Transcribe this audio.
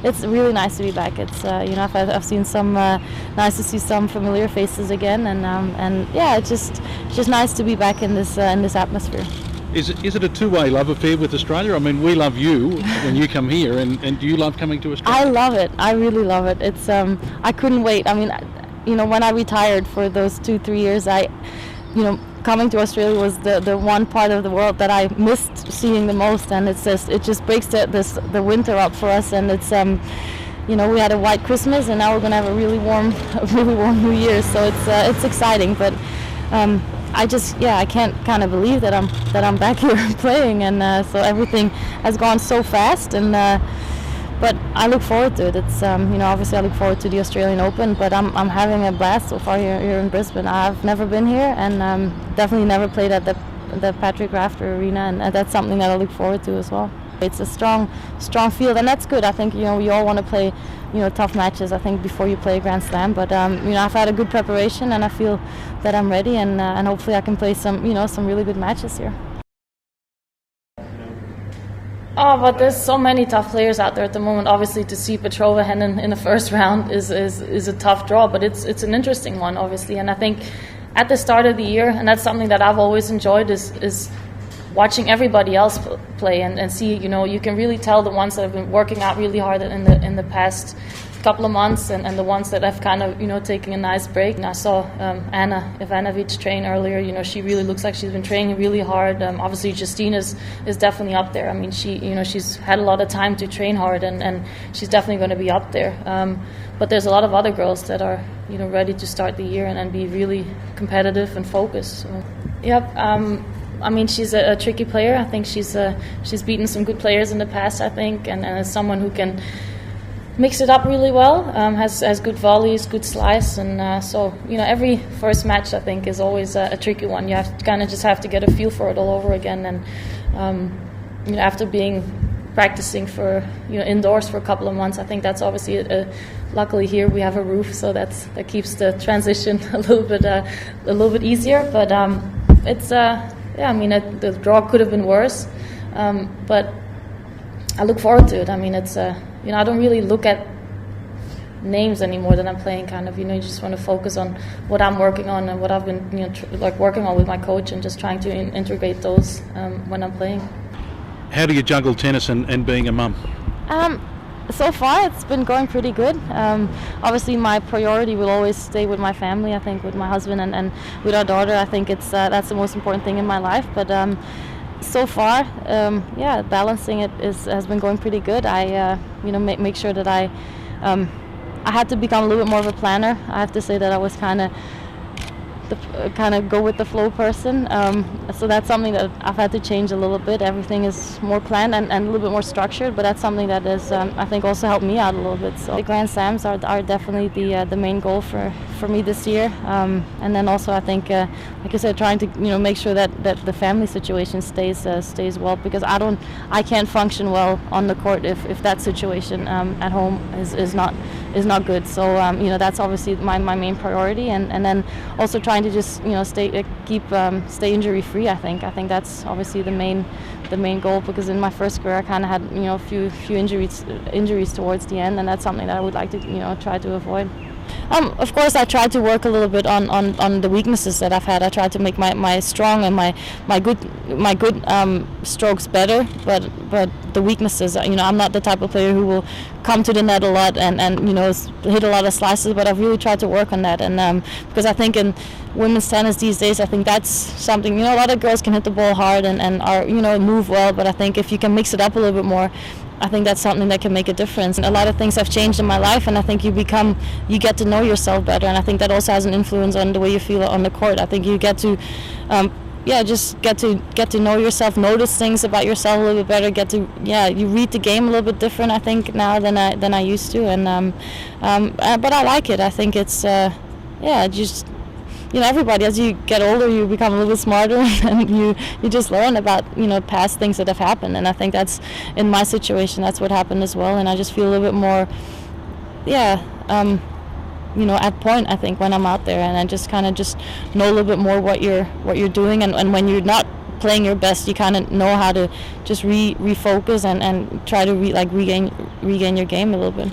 it's really nice to be back. It's I've seen some nice to see some familiar faces again, and yeah, it's just nice to be back in this atmosphere. Is it a two-way love affair with Australia? I mean, we love you when you come here, and do you love coming to Australia? I love it. I really love it. It's I couldn't wait. I mean, when I retired for those 2-3 years, coming to Australia was the one part of the world that I missed seeing the most, and it just breaks the winter up for us, and it's we had a white Christmas, and now we're gonna have a really warm New Year, so it's exciting, but I can't kind of believe that I'm back here playing, and so everything has gone so fast, and but I look forward to it. It's obviously I look forward to the Australian Open, but I'm having a blast so far here in Brisbane. I've never been here, and definitely never played at the Patrick Rafter Arena, and that's something that I look forward to as well. It's a strong field, and that's good. I think we all want to play tough matches, I think, before you play a Grand Slam, but I've had a good preparation, and I feel that I'm ready, and hopefully I can play some really good matches here. Oh, but there's so many tough players out there at the moment. Obviously, to see Petrova Henin in the first round is a tough draw, but it's an interesting one, obviously. And I think at the start of the year, and that's something that I've always enjoyed, is watching everybody else play and see. You can really tell the ones that have been working out really hard in the past couple of months, and the ones that have kind of taking a nice break. And I saw Anna Ivanovic train earlier. She really looks like she's been training really hard. Obviously Justine is definitely up there. I mean, she's had a lot of time to train hard, and she's definitely going to be up there. But there's a lot of other girls that are ready to start the year and be really competitive and focused. So, yep. I mean, she's a tricky player. I think she's beaten some good players in the past, I think, and is someone who can mix it up really well, has good volleys, good slice, and so every first match, I think, is always a tricky one. You have to kind of just have to get a feel for it all over again, and after practicing for indoors for a couple of months, I think that's obviously luckily here we have a roof, so that keeps the transition a little bit easier. But it's I mean, the draw could have been worse, but I look forward to it. I mean, it's I don't really look at names anymore that I'm playing. Kind of, you just want to focus on what I'm working on and what I've been, working on with my coach, and just trying to integrate those when I'm playing. How do you juggle tennis and being a mum? So far, it's been going pretty good. Obviously, my priority will always stay with my family. I think with my husband and with our daughter. I think that's the most important thing in my life. But so far, balancing it has been going pretty good. I make sure that I had to become a little bit more of a planner. I have to say that I was kind of go with the flow person. So that's something that I've had to change a little bit. Everything is more planned and a little bit more structured, but that's something that is, I think, also helped me out a little bit. So the Grand Slams are definitely the main goal for me this year. And then also, I think, like I said, trying to make sure that the family situation stays well, because I can't function well on the court if that situation at home is not good. So that's obviously my main priority, and then also trying to just stay injury free. I think that's obviously the main goal, because in my first career I kind of had a few injuries towards the end, and that's something that I would like to try to avoid. Of course, I tried to work a little bit on the weaknesses that I've had. I tried to make my strong and my good strokes better, but the weaknesses, I'm not the type of player who will come to the net a lot and hit a lot of slices, but I've really tried to work on that, and because I think in women's tennis these days, I think that's something, a lot of girls can hit the ball hard and are move well, but I think if you can mix it up a little bit more, I think that's something that can make a difference. A lot of things have changed in my life, and I think you get to know yourself better, and I think that also has an influence on the way you feel on the court. I think you get to just get to know yourself, notice things about yourself a little bit better, you read the game a little bit different, I think, now than I used to, and but I like it. I think it's just everybody, as you get older, you become a little bit smarter, and you just learn about past things that have happened, and I think that's, in my situation, that's what happened as well, and I just feel a little bit more at point, I think, when I'm out there, and I just kind of just know a little bit more what you're doing, and when you're not playing your best, you kind of know how to just refocus and try to regain your game a little bit.